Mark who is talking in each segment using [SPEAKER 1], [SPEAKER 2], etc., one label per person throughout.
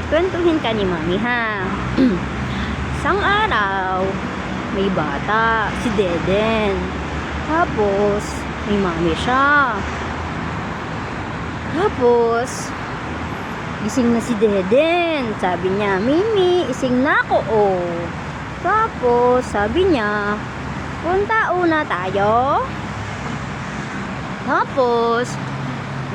[SPEAKER 1] Kwentuhin ka ni Mami, ha? Isang araw, may bata, si Deden. Tapos, may mami siya. Tapos, gising na si Deden. Sabi niya, Mimi, ising na ako, oh. Tapos, sabi niya, punta una tayo. Tapos,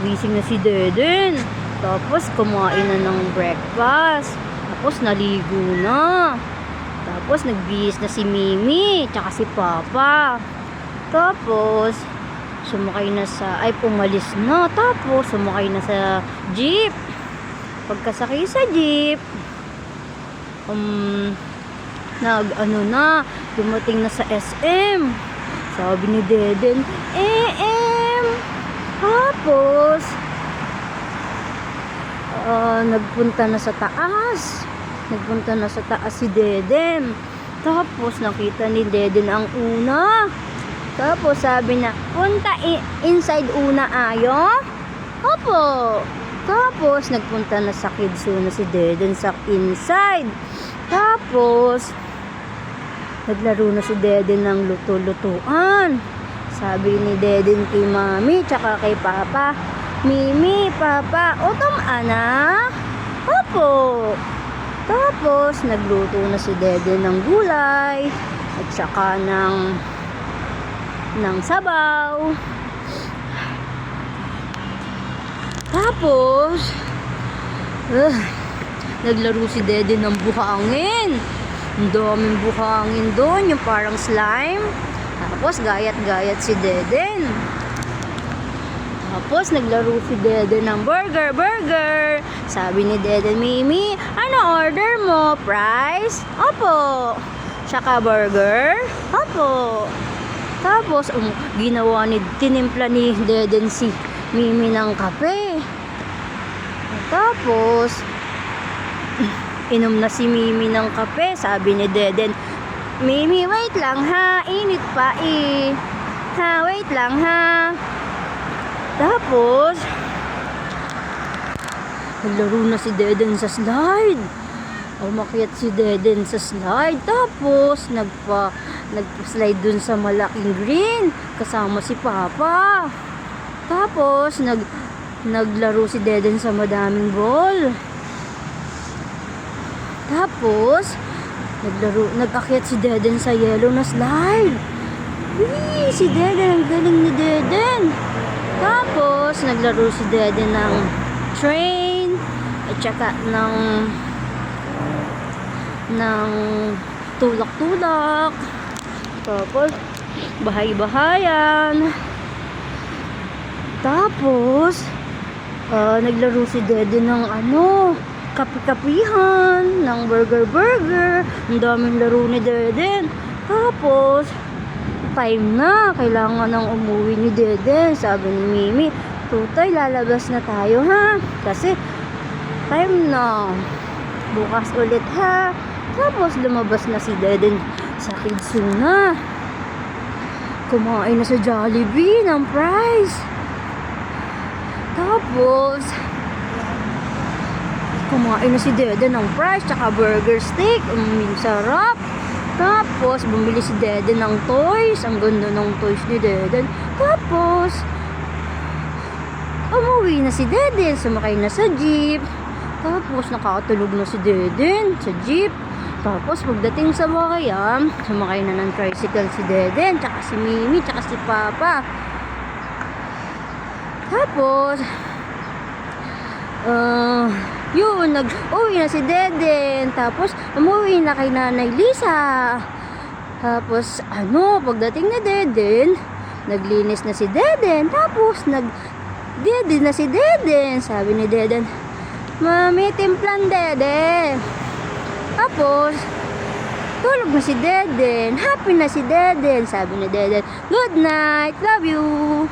[SPEAKER 1] gising na si Deden. Tapos, kumain na ng breakfast. Tapos, naligo na. Tapos, nagbihis na si Mimi, tsaka si Papa. Tapos, pumalis na. Tapos, sumakay na sa jeep. Pagkasakay sa jeep, dumating na sa SM. Sabi ni Deden, Tapos, nagpunta na sa taas. Si Deden. Tapos, nakita ni Deden ang una. Tapos, sabi niya, punta inside una ayo? Opo. Tapos, nagpunta na sa kids na si Deden sa inside. Tapos, naglaro na si Deden ng luto-lutuan. Sabi ni Deden kay Mami, tsaka kay Papa, Mimi, Papa, utom ana? Opo. Tapos, nagluto na si Deden ng gulay at saka ng sabaw. Tapos, naglaro si Deden ng buhangin. Ang daming buhangin doon, yung parang slime. Tapos, gayat-gayat si Deden. Tapos, naglaro si Deden ng burger. Sabi ni Deden, Mimi, ano order mo? Fries? Opo. Tsaka burger? Opo. Tapos, tinimpla ni Deden si Mimi ng kape. Tapos, inom na si Mimi ng kape. Sabi ni Deden, Mimi, wait lang ha. Init pa eh. Ha, wait lang ha. Tapos, naglaro na si Deden sa slide. Umakyat si Deden sa slide. Tapos, nagpa-slide dun sa malaking green. Kasama si Papa. Tapos, naglaro si Deden sa madaming ball. Tapos, nag-akyat si Deden sa yellow na slide. Wee! Si Deden, ang galing ni Deden. Tapos, naglaro si Deden ng train at saka ng tulak-tulak. Tapos, bahay-bahayan. Tapos, naglaro si Deden ng kapi-kapihan, ng burger. Ang daming laro ni Deden. Tapos, time na. Kailangan nang umuwi ni Deden. Sabi ni Mimi, Tutay, lalabas na tayo ha. Kasi, time na. Bukas ulit ha. Tapos, lumabas na si Deden sa Kidsuna. Kumain na sa Jollibee ng fries. Tapos, kumain na si Deden ng fries tsaka burger steak. Sarap. Tapos, bumili si Deden ng toys. Ang ganda ng toys ni Deden. Tapos, umuwi na si Deden. Sumakay na sa jeep. Tapos, nakatulog na si Deden sa jeep. Tapos, pagdating sa bayan, sumakay na ng tricycle si Deden, tsaka si Mimi, tsaka si Papa. Tapos, nag-uwi na si Deden. Tapos, umuwi na kay Nanay Lisa. Tapos, pagdating ni Deden, naglinis na si Deden. Tapos, nag-Deden na si Deden. Sabi ni Deden, Mami, timplan Dede. Tapos, tulog na si Deden. Happy na si Deden. Sabi ni Deden, good night, love you.